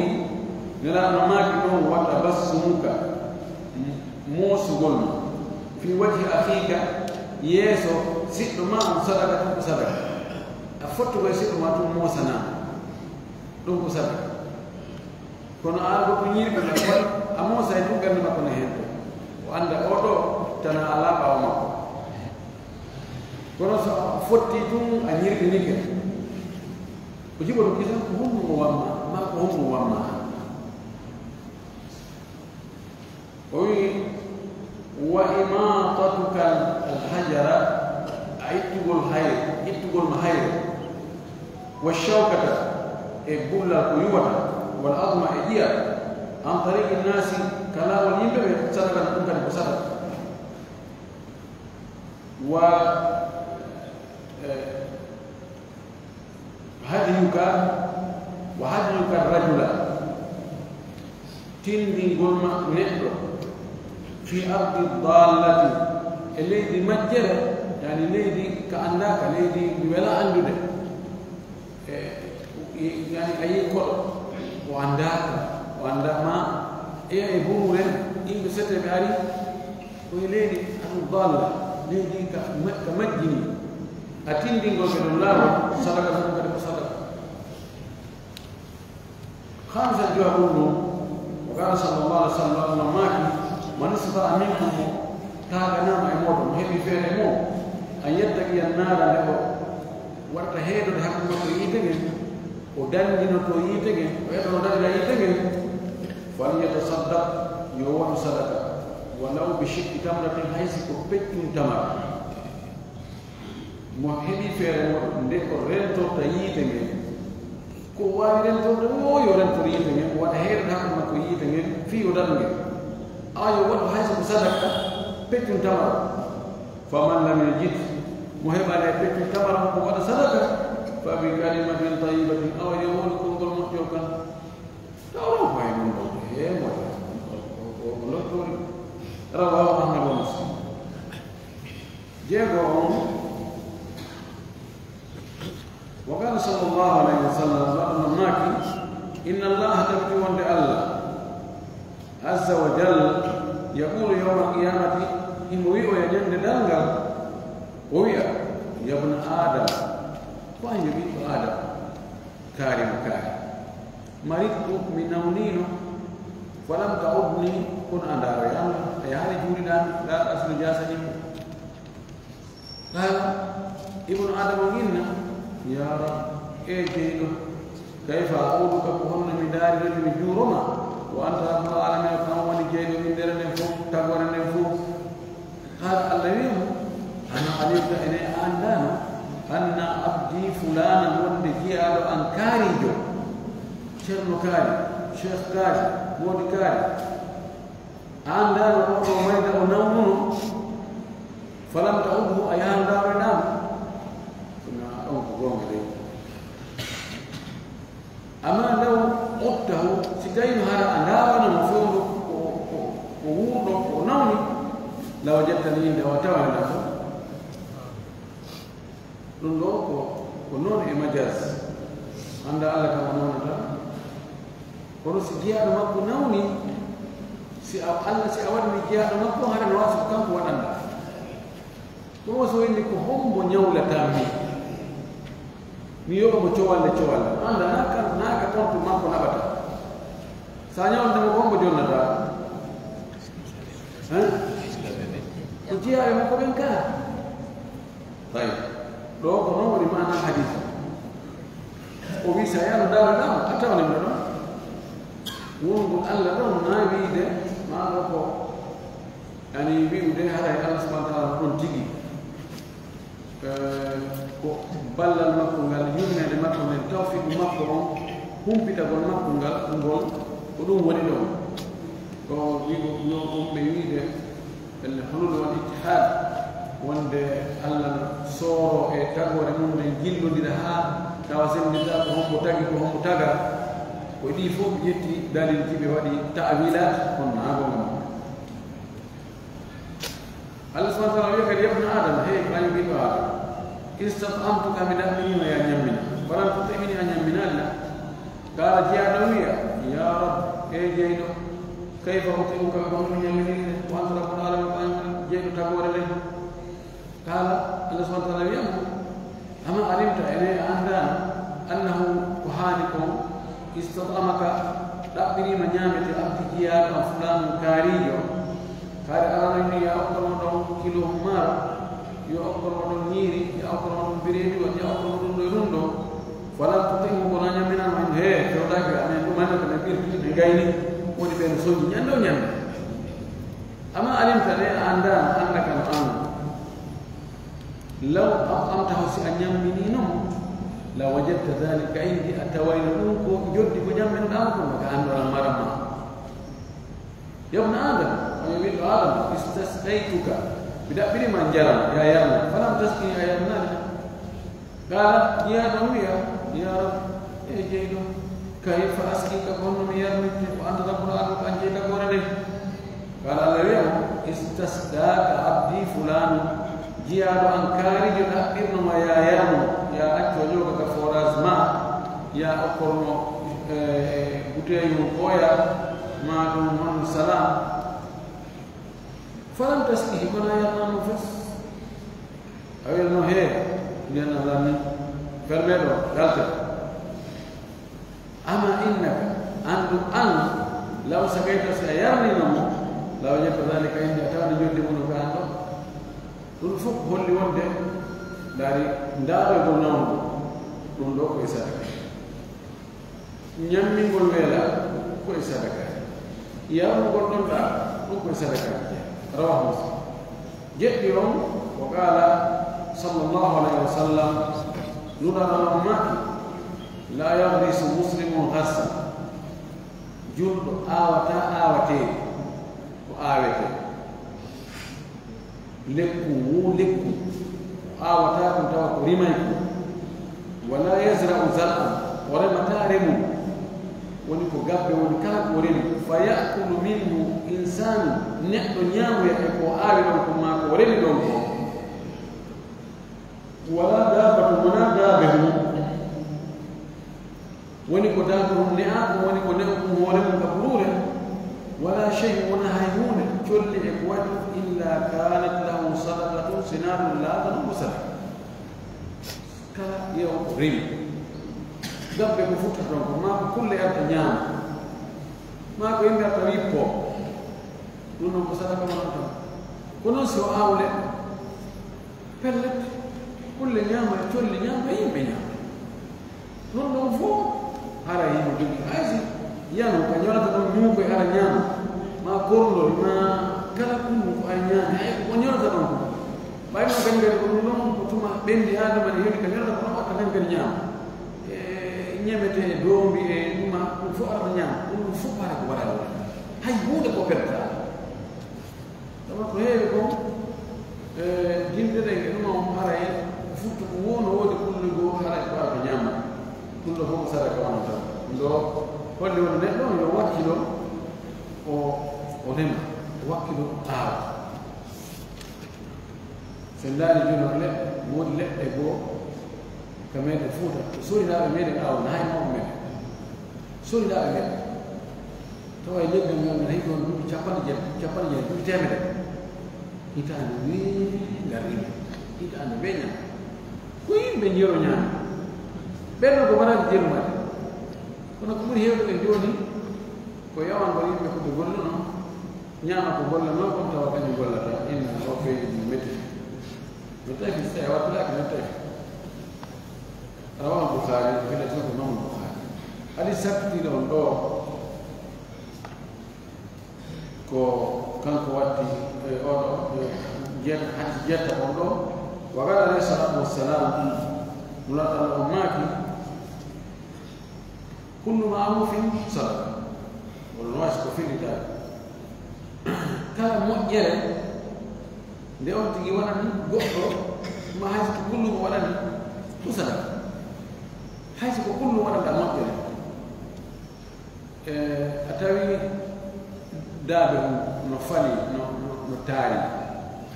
نرى أن ما كانوا وتبسمك موس قلنا في وجه أخيك يسوع ست ما صدقة صدقة أفتوا يسير ما تموسنا ɗum ko sabi kono an ko ñiiri ko ngal amo say fu gandi makko ne hen o anda oɗo tana ala ɓawa makko kono so fotti tum a ñirɗi nigge ko jiɓa ɗum kisan ko hommo wamma ma ko hommo wamma o wi wa imatatuka alhajara a ittugol hayre ittugol ma hayre wa shawkata بولا كيوتا والعظم إديا عن طريق الناس كلام اليمبر صدقة ممكن بصدقة وهديك الرجل تندي قلما نحن في أرض الضالة اللي مجرى يعني اللي كأنك اللي بلا عنده يعني أي كل وعندك ما إيه يبورن إن بستر بعري ويليني الضالة ليدي كمجني أتندين قبل الله صدقة مكتب صدقة خامسا جوابونه وقال صلى الله عليه وسلم ماكي من استطاع منكم تاغنا ما يموت مهبي فيه مو أن يتقي النار له ورتهيد الحكم يتقي ودندن تو يتقي ويتقي يتقي فليتصدق يوم صدقة ولو بشق تمرة حيث كبت تمر مهدي فير نديكو رنتو تييتني كواري رنتو مو يورنتو ييتني وتهير دام ما كويتني في ودانغي أيو ودو حيث صدقة بيت تمر فمن لم يجد مهم على بيت تمر وقد صدقة فبكلمة طيبة أو يقول كنتم مخيوكا تعرفوا هاي من الله رواه أحمد ومسلم جاءهم وقال صلى الله عليه وسلم إن الله تبكي وند الله عز وجل يقول يوم القيامة إن ويء يجند دنجا ويء يا ابن آدم فأين يبيت آدم كارم مريض من نونينه فلم تعدني كن أندار يا هذه جوردان لا أصل جاسدي قال ابن آدم منا يا رب إيجينه كيف أعودك كهن من دار من جورما وأنت رب العالمين كما ونجيد من دار نفوق تقوى نفوق قال الذي أنا علمت إلي أندانا أن عبدي فلانا ود جيال أنكاري جو شيخ مكاري شيخ كاري مود كاري أندانا وميد أنامه فلم تعوده أيام دار نام كنا أوك قوم عليه أما لو قدته سجين هذا أندانا مفروض وورد ونومي لوجدتني عند وتوالى له لندوكو ونون إمجاز عند الله كمان هذا ورس جيا نمكو نوني si Allah si awan mi jia do makko hara no wasu kan ko wadanda ko waso indi ko hombo nyawla tammi mi yo mo chowalla anda naka tontu makko nabata sa nyawla mo hombo jonnata ko jia e makko benka tay do ko no woni mana hadith o wi sa yalla dawla ataw ne do wongo Allah do nawi de ma ko yani wi ude hara Allah subhanahu wa ta'ala don tigi ko ballal makko ngal yumnede makko men tawfiq makko on humpita gol makko ngal ngol ko dum woni do ko wi ko no be wiide el hulul wal ittihad wonde Allah soro e tagore mum ne gillodira ha tawasenida ko hombo tagi ko hombo taga ko di fof yetti dalil jibe wadi ta'wilat on nago ngam Allah subhanahu wa ta'ala ya ibn adam hey bayu bi ba istat'amtuka min amri ma ya nyamina falam tutimini an yaminalla qala ya nawiya ya rab e jeydo kayfa utimuka wa min yamini wa anta rabbul alamin wa anta jeydo tagore le qala Allah subhanahu wa ta'ala ya ama alimta ila anda annahu wahanikum استطعمك تأبري من يامة أبتجيال أفلام كاريو كار أراني يا أكبر من كيلو مار يا أكبر من نيري يا أكبر من بريدي يا أكبر من ليروندو فلا تطيعه كونانيا من المهم هي توداك أنا كمان كنبير نجايني ودي بين سوني نياندو نياندو أما علمت لي أنك الآن لو أقمته سأنيام منينو la wajadta dhalika indi atawayna ko joddi ko jammen dam ko ka andal marama ya ibn adam ya ibn adam istasqaituka bida bini manjara ya yarna falam tasqi ya yarna qala ya nawiya ya rab ejeydo kayfa asqika kunnu yarni wa anta rabbul alamin anjeda gorade qala la istasqaka abdi fulan jiyado ankari jida irno ma ya yarno ya acco joga ka forasma ya okorno buteyu koya ma dum man salam falam tasqihi kana ya nafs awel no he liana lani fermedo galta ama innaka andu an law sakaita sayarni namo law jata dalika inda tawni jodde mun ka ando dum fuk holli wonde dari ndaaro go nawdo dum do ko sadaka nyammi gol wela ko sadaka yamu gol don da ko sadaka رواه مسلم. جاء يوم وقال صلى الله عليه وسلم نرى الأمة لا يغرس مسلم غرسا جند آوتين وآوتين لكم آوتاكم توقع رميكم ولا يزرع زرعا ولا متارم ونكو قبل ونكاك ورم فيأكل منه إنسان نحن نيام يحكو آوتاكم ماكو ورم دونكو ولا دابة ولا دابه ونكو دابهم نعاق ونكو نعاقهم ورم كبروره ولا شيء ونهيهون كل إقوات إلا كانت له صدقة سنان لا تنم صدقة كلا يوم ريم قبل بفتح رمكم ما كل أرض نعم ما كل أرض ريبو ننم صدقة مرة كنون سوى أولي بلد كل نعم كل نعم أي بنعم ننم فوق هذا يمكن أيضا يانو كنيولا تنم نيوكو هذا نعم ما كورلو ما كلا كنو أنيان ونيولا تنم باي ما كان يقول لهم كتوما بندي هذا ما يهودي كنيولا تنم أكلم كنيام ñemete doombi e ɗuma ɗum fof arata ñaam ɗum fof ara ko waɗa wona hay hunde ko perta dama ko heewi ko jimɗe ɗe e ɗuma on haray futto ko wono woodi kulli goo haray ko wawa ko ñaama ɗum ɗo fof ko sara ko wana tan ɗum ɗo holli woni neɗɗo yo wakkilo o rema o wakkilo aawa sen daari joni o leɗɗe woodi leɗɗe goo kamede fuuta sorinaaɓe meɗen aawna hay mawɓe meɗen sorinaaɓe meɗen tawa e leggal ngal ngal hiɗon duuɓi capanɗe jeeɗi duuɓi temedere hitaande weewi ngarrima hitaande weeñam ko yimɓe jero ñaami ɓenno ko waɗaade jerumaade kono ko ɓuri heewde ɓe jooni ko yawango yimɓe ko ɓe golla noon ñaama ko golla noon comme tawa kañum gollata inna o feewi ɗum metti no tawi so tawi a wattulaaki no tawi رواه البخاري في الأسماء الإمام البخاري حديث سكتي لون دو كو كان كواتي جت حديث جت لون دو وقال عليه الصلاة والسلام ملاك الأمات كل معروف صدقة والناس كفي لذلك كان مؤجر لأن تجي وانا قطر ما هذا كله ولا صدقة حيث كل ولد المقدر أتاري دابه نفلي نتاري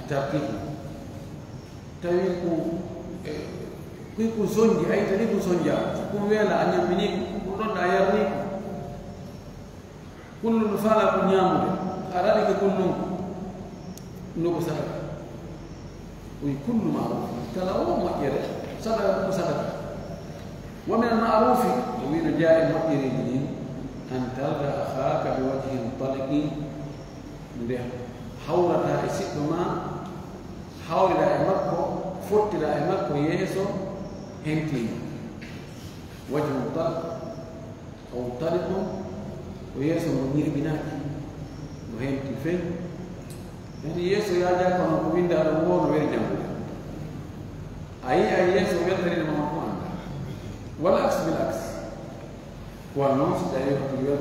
أتاري تاريكو كيكو زونجي أي تاريكو زونجا كم ويلا أن يمنيك كل دايرنيك كل نفالا كنيامد أرادك كل نبصر وكل معروف كلا هو مقدر صدق صدق ومن المعروف ومن جاء المقدرين أن تلقى أخاك بوجه طلق حولة إسكما حول دائمكو فت دائمكو يسو هنتين وجه طلق أو طلق ويسو منير بناك وهنتي فين يعني يسو يجاك ونقومين دار الوون ويرجع أي يسو يلتري الموضوع والعكس بالعكس والنص دائما تقولك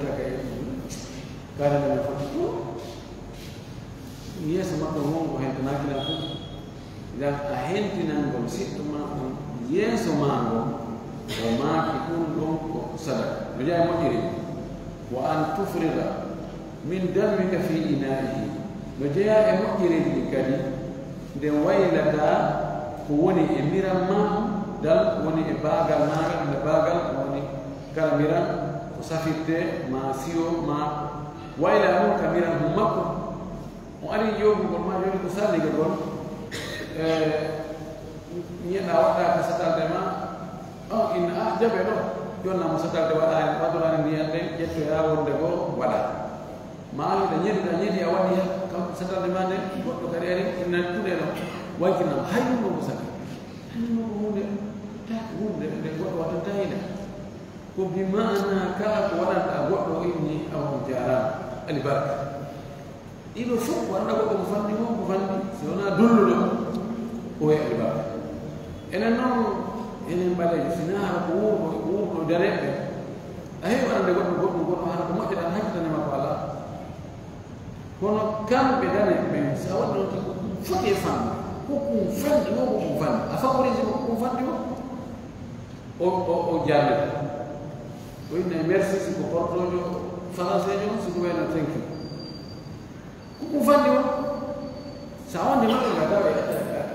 كان من فتوى يسمع كلام وهندنا كنا إذا أهندنا نقول ست ما يسمع وما يكون لهم صدق رجاء مدير وأن تفرغ من دمك في إنائه رجاء مدير لكذي دويلة كوني أميرا ما dal woni e bagal magal ne bagal woni kamera ko safirte ma siyo ma wayla mo kamera mo makko o ari yobu ko ma joni ko sali ga gon ñena wada ka satalde ma o in a jabe do jonna mo satalde wada wadula ni yande jetto ya wonde go wada ma da ñedi a wadi kam satalde ma ne goddo kadi ari inna tudelo waykina hayno mo satalde hayno mo hunde nde goɗɗo waɗantayina ko bimana kala ko waɗanta goɗɗo inni aw jarama alibarka ɗiɗo fof wanda goɗɗo mo fanndi si wonaa dulluɗo o heɓi barka enen noon enen ɓaleejo sinaa ko wuurɗo daneɓɓe a heɓi ande goɗɗo hana ko moƴƴeɗan hakkitane makko alaa kono kamɓe daneɓɓe so a waɗi noon ko foti e famde kokkum fanɗi o kokum fanɗi a favorise ko kokkum fanɗi o jallita o innayi merci siko portojo français jo siko wayno thank you kokkum fanɗi o sa wonde maɓɓe ga dawa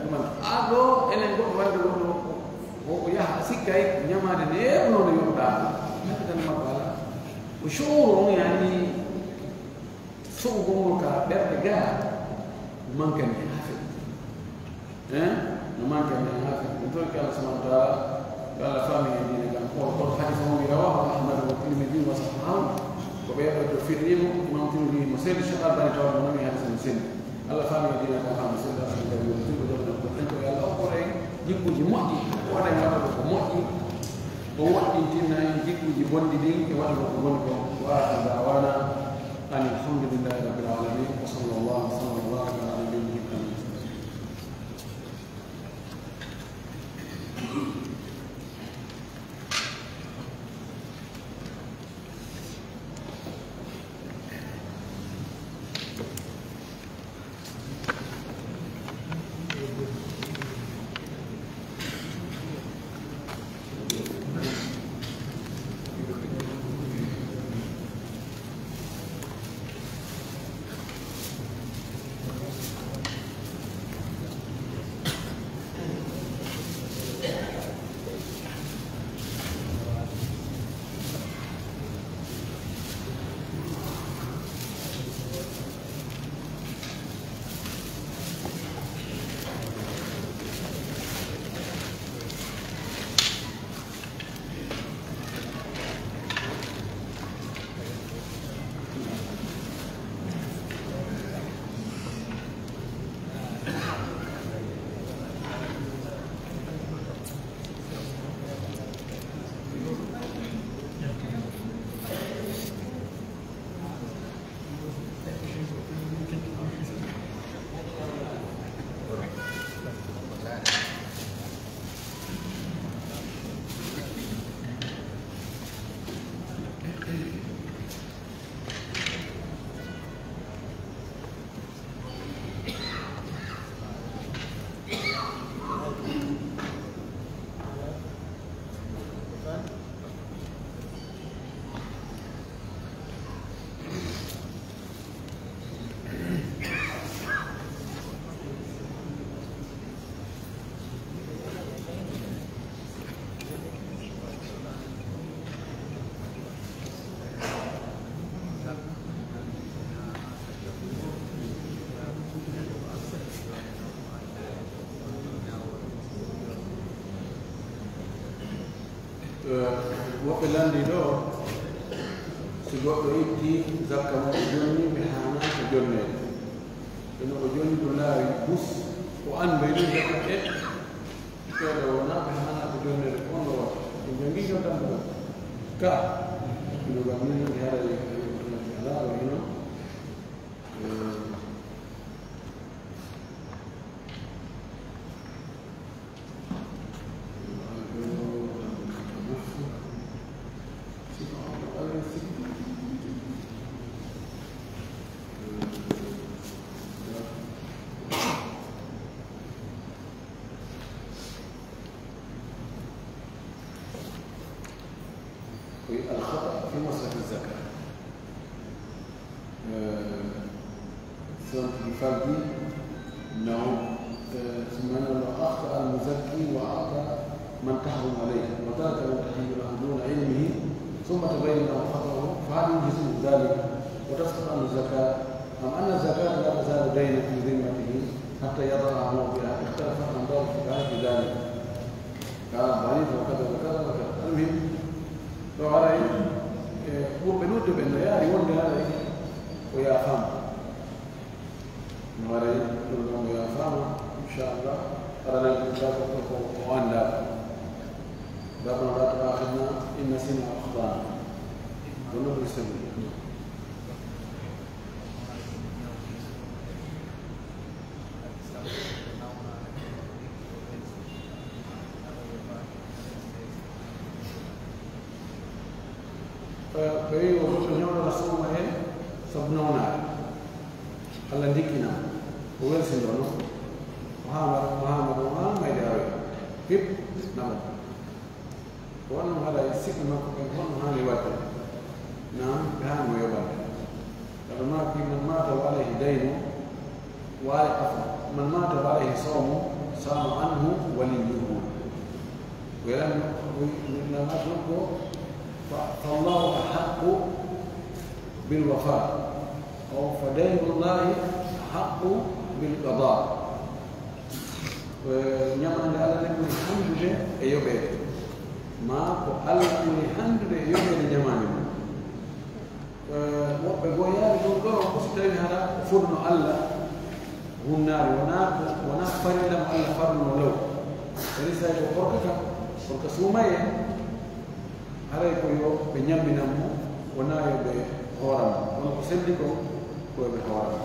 ɗuman a ɗo enen goɗɗo wande goɗɗo o yaha sikkay ñamade ne yeɓnono yoɓɗaa hakkitane makko alaa o shuuru on yani soɓugol ngol ka ɓerɗe gaa mankani hen hafe no mankani hen hafe ɗum toon ko allah subahana wa taala yo allah faami e dine gam koto hadisa mo wi rawahu ahmad wa tirmidi wa sahahu ko ɓeeɗo to firnimo imam tirmidi mo selli cheikh albani tawa mo nami hadisa mo selli allah faami e dine gam hamdo selli asalawi o tilko joɗoɗo ko en to yo allah okkore jikkuji moƴƴi waɗa waɗaɗo ko moƴƴi o woɗɗintinna en jikkuji bonɗi ɗin e waɗaɗo ko woni ko wa akhir dawana أن الحمد لله رب العالمين وصلى الله وسلم وبارك على نبينا محمد. woɓɓe landi ɗo so goɗɗo itti zakka mo o jonni ɓe hana ko jonnede eno o jonni ɗo laawi bus o andoy ɗum zakka ɓeɗo wona ɓe hana ko jonnede ko on ɗo watta ɗum jangi jon tambuga ka ino gam min ɗi haɗa ala o hino الخطأ في مصرف الزكاة سنة الفردي أنه ثم أنه أخطأ المزكي وأعطى من تحرم عليه وترك المتحيل دون علمه ثم تبين له خطأه فهل يجزم ذلك وتسقط عنه الزكاة أم أن الزكاة لا تزال دينا في ذمته حتى يضعها موضعها اختلفت أنظار الفقهاء في ذلك قال ضعيف وكذا وكذا وكذا المهم ɗo aray ɓurɓe ɗuɗɗe ɓe no yaari wonde aray o yafama no aray ɗum ɗon o yafama inchallah aranagako o anda ربنا لا تؤاخذنا إن نسينا أو أخطأنا ونبغي السبيل Muhammad yaro hip nama wana hala isiku na kwa hali watu na hamu yobanda kama man mata wa alayhi daynu wa man mata wa alayhi sawmu sama anhu waliyuhu ولم نتركه فالله أحق بالوفاء أو فدين الله أحق بالقضاء ونعم على لكم الحمد لله أيوبه ما قال لكم الحمد لله أيوبه لجمالنا وبقويا يقولون قصتين هذا فرن الله هو النار ونفر لهم الله فرن ولو فليس يقولك porque sumaye haray ko yo be nyambina mo wona yo be horam on ko sendi ko be horam